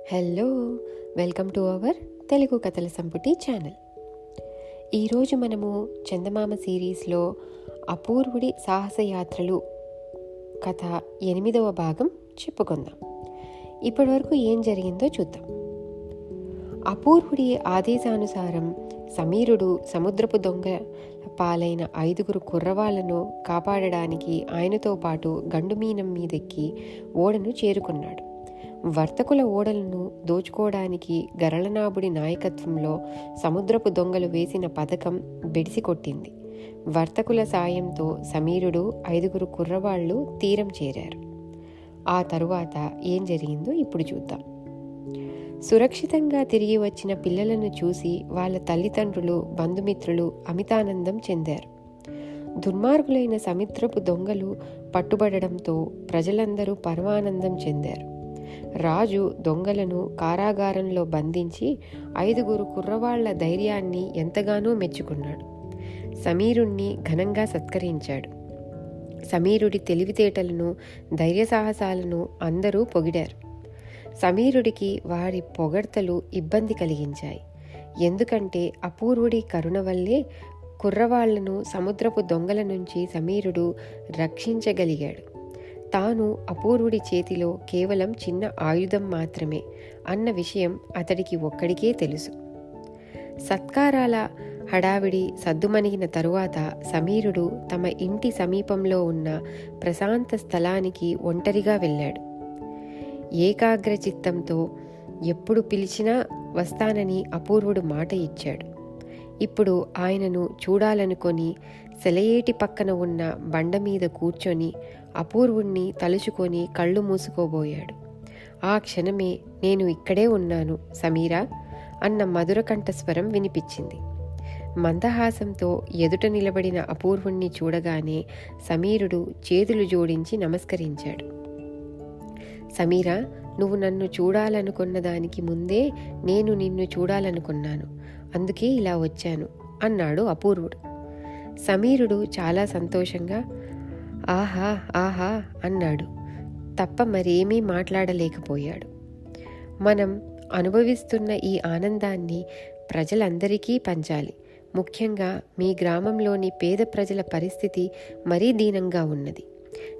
Hello, welcome to our Telugu కథల సంపుటి channel. ఈరోజు మనము చందమామ సిరీస్లో అపూర్వుడి సాహసయాత్రలు కథ 8వ భాగం చెప్పుకుందాం. ఇప్పటివరకు ఏం జరిగిందో చూద్దాం. అపూర్వుడి ఆదేశానుసారం సమీరుడు సముద్రపు దొంగల పాలైన 5 కుర్రవాళ్లను కాపాడడానికి ఆయనతో పాటు గండుమీనం మీదెక్కి ఓడను చేరుకున్నాడు. వర్తకుల ఓడలను దోచుకోవడానికి గరళనాభుడి నాయకత్వంలో సముద్రపు దొంగలు వేసిన పథకం బెడిసికొట్టింది. వర్తకుల సాయంతో సమీరుడు 5 కుర్రవాళ్లు తీరం చేరారు. ఆ తరువాత ఏం జరిగిందో ఇప్పుడు చూద్దాం. సురక్షితంగా తిరిగి వచ్చిన పిల్లలను చూసి వాళ్ళ తల్లిదండ్రులు, బంధుమిత్రులు అమితానందం చెందారు. దుర్మార్గులైన సముద్రపు దొంగలు పట్టుబడడంతో ప్రజలందరూ పరమానందం చెందారు. రాజు దొంగలను కారాగారంలో బంధించి 5 కుర్రవాళ్ల ధైర్యాన్ని ఎంతగానో మెచ్చుకున్నాడు. సమీరుణ్ణి ఘనంగా సత్కరించాడు. సమీరుడి తెలివితేటలను, ధైర్యసాహసాలను అందరూ పొగిడారు. సమీరుడికి వారి పొగడ్తలు ఇబ్బంది కలిగించాయి. ఎందుకంటే అపూర్వుడి కరుణ వల్లే కుర్రవాళ్లను సముద్రపు దొంగల నుంచి సమీరుడు రక్షించగలిగాడు. తాను అపూర్వుడి చేతిలో కేవలం చిన్న ఆయుధం మాత్రమే అన్న విషయం అతడికి ఒక్కడికే తెలుసు. సత్కారాల హడావిడి సద్దుమణిగిన తరువాత సమీరుడు తమ ఇంటి సమీపంలో ఉన్న ప్రశాంత స్థలానికి ఒంటరిగా వెళ్ళాడు. ఏకాగ్ర చిత్తంతో ఎప్పుడు పిలిచినా వస్తానని అపూర్వుడు మాట ఇచ్చాడు. ఇప్పుడు ఆయనను చూడాలనుకొని సెలయేటి పక్కన ఉన్న బండ మీద కూర్చొని అపూర్వుణ్ణి తలుచుకొని కళ్ళు మూసుకోబోయాడు. ఆ క్షణమే నేను ఇక్కడే ఉన్నాను సమీరా అన్న మధుర కంఠస్వరం వినిపించింది. మందహాసంతో ఎదుట నిలబడిన అపూర్వుణ్ణి చూడగానే సమీరుడు చేతులు జోడించి నమస్కరించాడు. సమీరా, నువ్వు నన్ను చూడాలనుకున్న దానికి ముందే నేను నిన్ను చూడాలనుకున్నాను, అందుకే ఇలా వచ్చాను అన్నాడు అపూర్వుడు. సమీరుడు చాలా సంతోషంగా ఆహా ఆహా అన్నాడు తప్ప మరేమీ మాట్లాడలేకపోయాడు. మనం అనుభవిస్తున్న ఈ ఆనందాన్ని ప్రజలందరికీ పంచాలి. ముఖ్యంగా మీ గ్రామంలోని పేద ప్రజల పరిస్థితి మరీ దీనంగా ఉన్నది.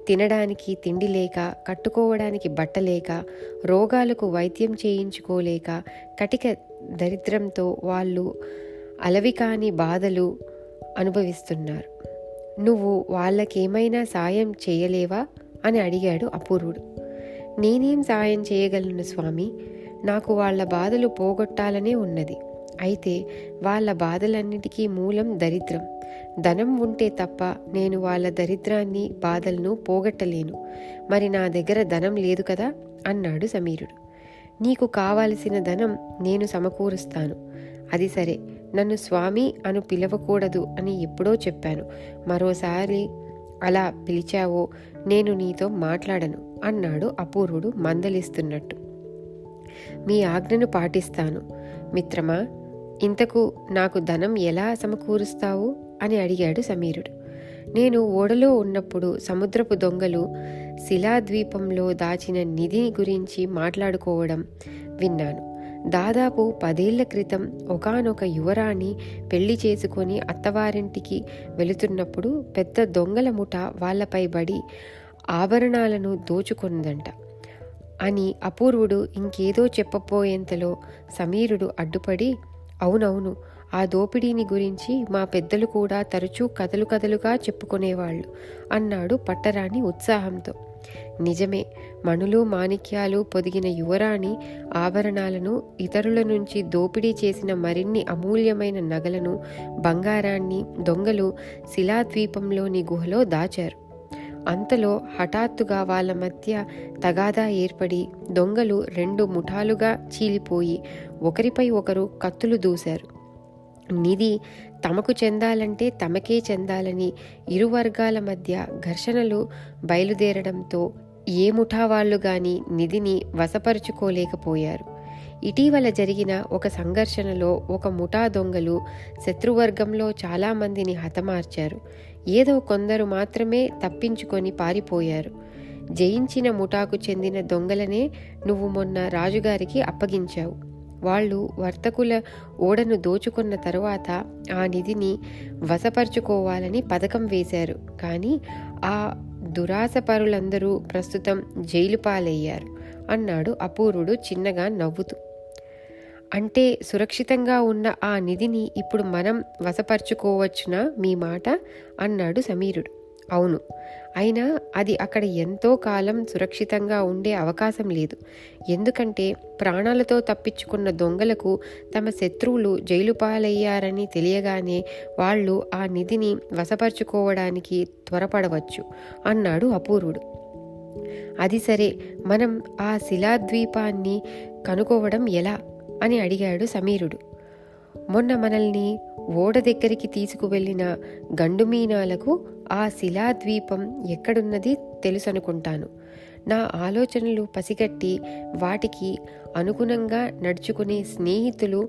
తినడానికి తిండి లేక, కట్టుకోవడానికి బట్ట లేక, రోగాలకు వైద్యం చేయించుకోలేక, కటిక దరిద్రంతో వాళ్ళు అలవికాని బాధలు అనుభవిస్తున్నారు. నువ్వు వాళ్ళకేమైనా సాయం చేయలేవా అని అడిగాడు అపూర్వుడు. నేనేం సాయం చేయగలను స్వామి, నాకు వాళ్ళ బాధలు పోగొట్టాలనే ఉన్నది. అయితే వాళ్ళ బాధలన్నిటికీ మూలం దరిద్రం. ధనం ఉంటే తప్ప నేను వాళ్ళ దరిద్రాన్ని, బాధలను పోగొట్టలేను. మరి నా దగ్గర ధనం లేదు కదా అన్నాడు సమీరుడు. నీకు కావలసిన ధనం నేను సమకూరుస్తాను. అది సరే, నన్ను స్వామి అను పిలవకూడదు అని ఎప్పుడో చెప్పాను. మరోసారి అలా పిలిచావో నేను నీతో మాట్లాడను అన్నాడు అపూర్వుడు మందలిస్తున్నట్టు. మీ ఆజ్ఞను పాటిస్తాను మిత్రమా. ఇంతకు నాకు ధనం ఎలా సమకూరుస్తావు అని అడిగాడు సమీరుడు. నేను ఓడలో ఉన్నప్పుడు సముద్రపు దొంగలు శిలాద్వీపంలో దాచిన నిధి గురించి మాట్లాడుకోవడం విన్నాను. దాదాపు 10 ఏళ్ల క్రితం ఒకానొక యువరాణి పెళ్లి చేసుకొని అత్తవారింటికి వెళుతున్నప్పుడు పెద్ద దొంగల ముఠ వాళ్లపై బడి ఆభరణాలను దోచుకుందంట అని అపూర్వుడు ఇంకేదో చెప్పబోయేంతలో సమీరుడు అడ్డుపడి, అవునవును, ఆ దోపిడీని గురించి మా పెద్దలు కూడా తరచూ కథలుగా చెప్పుకునేవాళ్ళు అన్నాడు పట్టరాని ఉత్సాహంతో. నిజమే, మణులు మాణిక్యాలు పొదిగిన యువరాణి ఆభరణాలను, ఇతరుల నుంచి దోపిడీ చేసిన మరిన్ని అమూల్యమైన నగలను, బంగారాన్ని దొంగలు శిలాద్వీపంలోని గుహలో దాచారు. అంతలో హఠాత్తుగా వాళ్ళ మధ్య తగాదా ఏర్పడి దొంగలు 2 ముఠాలుగా చీలిపోయి ఒకరిపై ఒకరు కత్తులు దూశారు. నిధి తమకు చెందాలంటే తమకే చెందాలని ఇరు వర్గాల మధ్య ఘర్షణలు బయలుదేరడంతో ఏ ముఠా వాళ్ళు గాని నిధిని వశపరుచుకోలేకపోయారు. ఇటీవల జరిగిన ఒక సంఘర్షణలో ఒక ముఠా దొంగలు శత్రువర్గంలో చాలామందిని హతమార్చారు. ఏదో కొందరు మాత్రమే తప్పించుకొని పారిపోయారు. జయించిన ముఠాకు చెందిన దొంగలనే నువ్వు మొన్న రాజుగారికి అప్పగించావు. వాళ్ళు వర్తకుల ఓడను దోచుకున్న తరువాత ఆ నిధిని వశపరుచుకోవాలని పథకం వేశారు. కానీ ఆ దురాశపరులందరూ ప్రస్తుతం జైలు పాలయ్యారు అన్నాడు అపూర్వుడు చిన్నగా నవ్వుతూ. అంటే సురక్షితంగా ఉన్న ఆ నిధిని ఇప్పుడు మనం వశపరుచుకోవచ్చునా మీ మాట అన్నాడు సమీరుడు. అవును, అయినా అది అక్కడ ఎంతో కాలం సురక్షితంగా ఉండే అవకాశం లేదు. ఎందుకంటే ప్రాణాలతో తప్పించుకున్న దొంగలకు తమ శత్రువులు జైలు పాలయ్యారని తెలియగానే వాళ్ళు ఆ నిధిని వశపరుచుకోవడానికి త్వరపడవచ్చు అన్నాడు అపూర్వుడు. అది సరే, మనం ఆ శిలాద్వీపాన్ని కనుక్కోవడం ఎలా అని అడిగాడు సమీరుడు. మొన్న మనల్ని ఓడ దగ్గరికి తీసుకువెళ్ళిన గండుమీనాలకు ఆ శిలాద్వీపం ఎక్కడున్నది తెలుసనుకుంటాను. నా ఆలోచనలు పసిగట్టి వాటికి అనుగుణంగా నడుచుకునే స్నేహితులు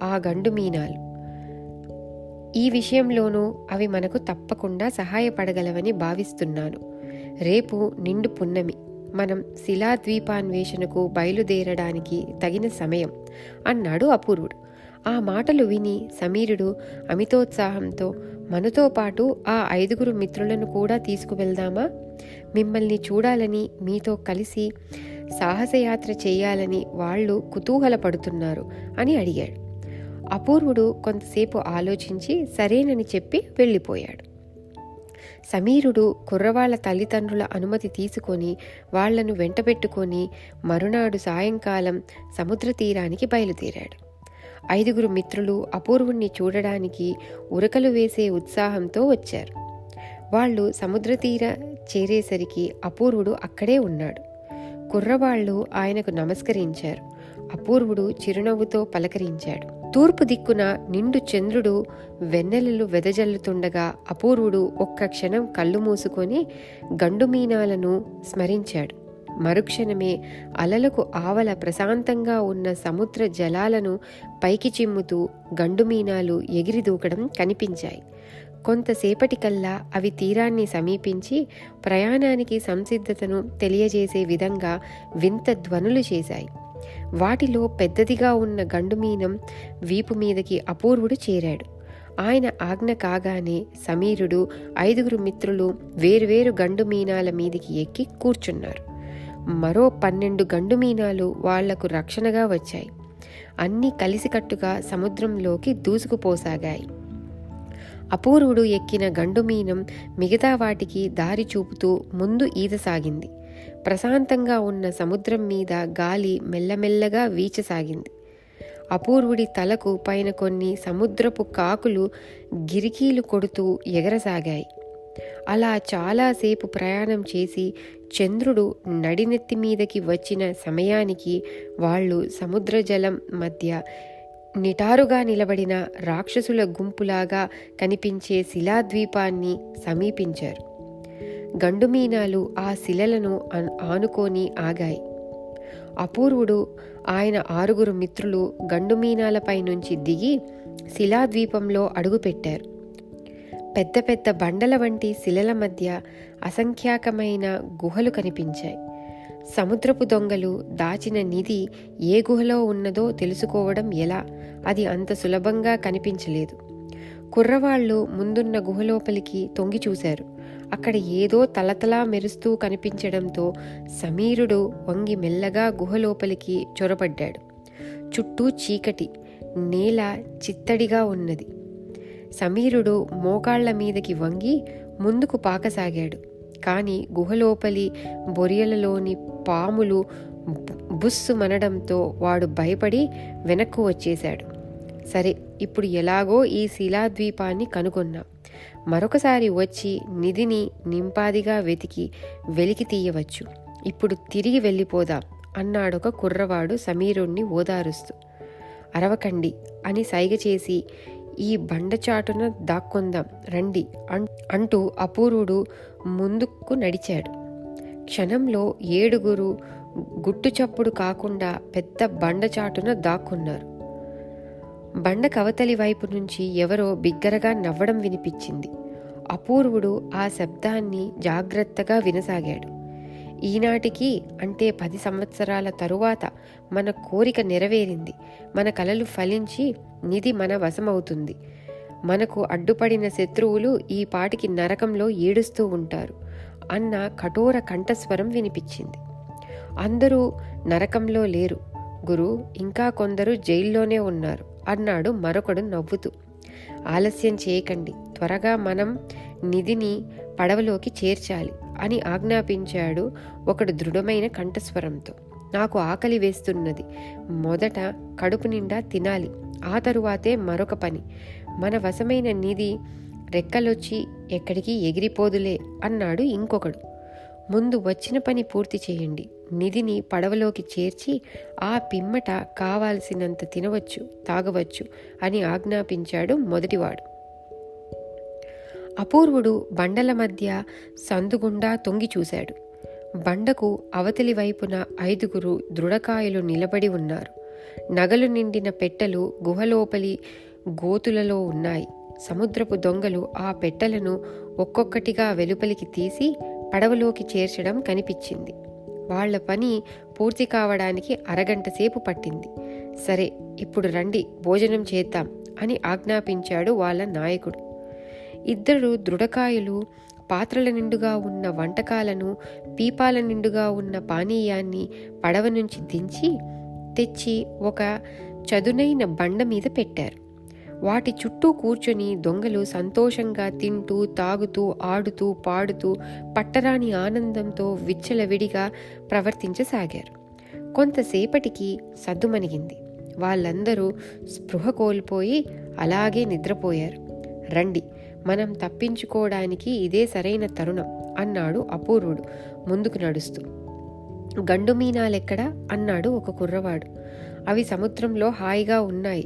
ఆ గండుమీనాలు. ఈ విషయంలోనూ అవి మనకు తప్పకుండా సహాయపడగలవని భావిస్తున్నాను. రేపు నిండు పున్నమి, మనం శిలాద్వీపాన్వేషణకు బయలుదేరడానికి తగిన సమయం అన్నాడు అపూర్వుడు. ఆ మాటలు విని సమీరుడు అమితోత్సాహంతో, మనతో పాటు ఆ 5 మిత్రులను కూడా తీసుకువెళ్దామా? మిమ్మల్ని చూడాలని, మీతో కలిసి సాహసయాత్ర చేయాలని వాళ్ళు కుతూహలపడుతున్నారు అని అడిగాడు. అపూర్వుడు కొంతసేపు ఆలోచించి సరేనని చెప్పి వెళ్ళిపోయాడు. సమీరుడు కుర్రవాళ్ల తల్లిదండ్రుల అనుమతి తీసుకొని వాళ్లను వెంటబెట్టుకొని మరునాడు సాయంకాలం సముద్ర తీరానికి బయలుదేరాడు. 5 మిత్రులు అపూర్వుణ్ణి చూడడానికి ఉరకలు వేసే ఉత్సాహంతో వచ్చారు. వాళ్ళు సముద్ర తీర చేరేసరికి అపూర్వుడు అక్కడే ఉన్నాడు. కుర్రవాళ్లు ఆయనకు నమస్కరించారు. అపూర్వుడు చిరునవ్వుతో పలకరించాడు. తూర్పు దిక్కున నిండు చంద్రుడు వెన్నెలలు వెదజల్లుతుండగా అపూర్వుడు ఒక్క క్షణం కళ్ళు మూసుకొని గండుమీనాలను స్మరించాడు. మరుక్షణమే అలలకు ఆవల ప్రశాంతంగా ఉన్న సముద్ర జలాలను పైకి చిమ్ముతూ గండుమీనాలు ఎగిరి దూకడం కనిపించాయి. కొంతసేపటికల్లా అవి తీరాన్ని సమీపించి ప్రయాణానికి సంసిద్ధతను తెలియజేసే విధంగా వింత ధ్వనులు చేశాయి. వాటిలో పెద్దదిగా ఉన్న గండుమీనం వీపు మీదకి అపూర్వుడు చేరాడు. ఆయన ఆజ్ఞ కాగానే సమీరుడు 5 మిత్రులు వేరువేరు గండుమీనాల మీదికి ఎక్కి కూర్చున్నారు. మరో 12 గండుమీనాలు వాళ్లకు రక్షణగా వచ్చాయి. అన్నీ కలిసికట్టుగా సముద్రంలోకి దూసుకుపోసాగాయి. అపూర్వుడు ఎక్కిన గండుమీనం మిగతా వాటికి దారి చూపుతూ ముందు ఈదసాగింది. ప్రశాంతంగా ఉన్న సముద్రం మీద గాలి మెల్లమెల్లగా వీచసాగింది. అపూర్వుడి తలకు పైన కొన్ని సముద్రపు కాకులు గిరికీలు కొడుతూ ఎగరసాగాయి. అలా చాలాసేపు ప్రయాణం చేసి చంద్రుడు నడినెత్తి మీదకి వచ్చిన సమయానికి వాళ్ళు సముద్ర జలం మధ్య నిటారుగా నిలబడిన రాక్షసుల గుంపులాగా కనిపించే శిలాద్వీపాన్ని సమీపించారు. గండుమీనాలు ఆ శిలలను ఆనుకొని ఆగాయి. అపూర్వుడు ఆయన 6 మిత్రులు గండుమీనాలపై నుంచి దిగి శిలాద్వీపంలో అడుగుపెట్టారు. పెద్ద పెద్ద బండల వంటి శిలల మధ్య అసంఖ్యాకమైన గుహలు కనిపించాయి. సముద్రపు దొంగలు దాచిన నిధి ఏ గుహలో ఉన్నదో తెలుసుకోవడం ఎలా? అది అంత సులభంగా కనిపించలేదు. కుర్రవాళ్లు ముందున్న గుహలోపలికి తొంగి చూశారు. అక్కడ ఏదో తలతలా మెరుస్తూ కనిపించడంతో సమీరుడు వంగి మెల్లగా గుహలోపలికి చొరబడ్డాడు. చుట్టూ చీకటి, నేల చిత్తడిగా ఉన్నది. సమీరుడు మోకాళ్ల మీదకి వంగి ముందుకు పాకసాగాడు. కాని గుహలోపలి బొరియలలోని పాములు బుస్సు మనడంతో వాడు భయపడి వెనక్కు వచ్చేశాడు. సరే, ఇప్పుడు ఎలాగో ఈ శిలాద్వీపాన్ని కనుగొన్నాం. మరొకసారి వచ్చి నిధిని నింపాదిగా వెలికి తీయవచ్చు. ఇప్పుడు తిరిగి వెళ్ళిపోదాం అన్నాడొక కుర్రవాడు సమీరుణ్ణి ఓదారుస్తూ. అరవకండి అని సైగ చేసి ఈ బండచాటున దాక్కొందాం రండి అంటూ అపూర్వుడు ముందుకు నడిచాడు. క్షణంలో 7 గుట్టుచప్పుడు కాకుండా పెద్ద బండచాటున దాక్కున్నారు. బండ కవతలి వైపు నుంచి ఎవరో బిగ్గరగా నవ్వడం వినిపించింది. అపూర్వుడు ఆ శబ్దాన్ని జాగ్రత్తగా వినసాగాడు. ఈనాటికి అంటే 10 సంవత్సరాల తరువాత మన కోరిక నెరవేరింది. మన కలలు ఫలించి నిధి మన వశమవుతుంది. మనకు అడ్డుపడిన శత్రువులు ఈ పాటికి నరకంలో ఏడుస్తూ ఉంటారు అన్న కఠోర కంఠస్వరం వినిపించింది. అందరూ నరకంలో లేరు గురు, ఇంకా కొందరు జైల్లోనే ఉన్నారు అన్నాడు మరొకడు నవ్వుతూ. ఆలస్యం చేయకండి, త్వరగా మనం నిధిని పడవలోకి చేర్చాలి అని ఆజ్ఞాపించాడు ఒకడు దృఢమైన కంఠస్వరంతో. నాకు ఆకలి వేస్తున్నది, మొదట కడుపు నిండా తినాలి, ఆ తరువాతే మరొక పని. మన వశమైన నిధి రెక్కలొచ్చి ఎక్కడికి ఎగిరిపోదులే అన్నాడు ఇంకొకడు. ముందు వచ్చిన పని పూర్తి చేయండి, నిధిని పడవలోకి చేర్చి ఆ పిమ్మట కావాల్సినంత తినవచ్చు, తాగవచ్చు అని ఆజ్ఞాపించాడు మొదటివాడు. అపూర్వుడు బండల మధ్య సందుగుండా తొంగి చూశాడు. బండకు అవతలి వైపున 5 దృఢకాయలు నిలబడి ఉన్నారు. నగలు నిండిన పెట్టెలు గుహలోపలి గోతులలో ఉన్నాయి. సముద్రపు దొంగలు ఆ పెట్టెలను ఒక్కొక్కటిగా వెలుపలికి తీసి పడవలోకి చేర్చడం కనిపించింది. వాళ్ల పని పూర్తి కావడానికి అరగంట సేపు పట్టింది. సరే, ఇప్పుడు రండి, భోజనం చేద్దాం అని ఆజ్ఞాపించాడు వాళ్ళ నాయకుడు. 2 దృఢకాయలు పాత్రల నిండుగా ఉన్న వంటకాలను, పీపాల నిండుగా ఉన్న పానీయాన్ని పడవ నుంచి దించి తెచ్చి ఒక చదునైన బండ మీద పెట్టారు. వాటి చుట్టూ కూర్చొని దొంగలు సంతోషంగా తింటూ, తాగుతూ, ఆడుతూ, పాడుతూ పట్టరాని ఆనందంతో విచ్చలవిడిగా ప్రవర్తించసాగారు. కొంతసేపటికి సద్దుమణిగింది. వాళ్ళందరూ స్పృహ కోల్పోయి అలాగే నిద్రపోయారు. రండి, మనం తప్పించుకోవడానికి ఇదే సరైన తరుణం అన్నాడు అపూర్వుడు ముందుకు నడుస్తూ. గండు మీనాలెక్కడా అన్నాడు ఒక కుర్రవాడు. అవి సముద్రంలో హాయిగా ఉన్నాయి,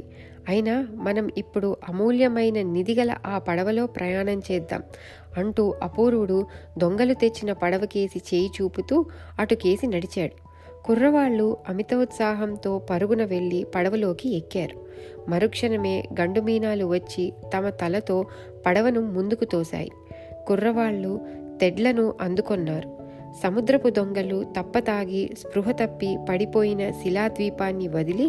అయినా మనం ఇప్పుడు అమూల్యమైన నిధిగల ఆ పడవలో ప్రయాణం చేద్దాం అంటూ అపూర్వుడు దొంగలు తెచ్చిన పడవకేసి చేయి చూపుతూ అటుకేసి నడిచాడు. కుర్రవాళ్లు అమితోత్సాహంతో పరుగున వెళ్లి పడవలోకి ఎక్కారు. మరుక్షణమే గండుమీనాలు వచ్చి తమ తలతో పడవను ముందుకు తోశాయి. కుర్రవాళ్లు తెడ్లను అందుకొన్నారు. సముద్రపు దొంగలు తప్పతాగి స్పృహ తప్పి పడిపోయిన శిలాద్వీపాన్ని వదిలి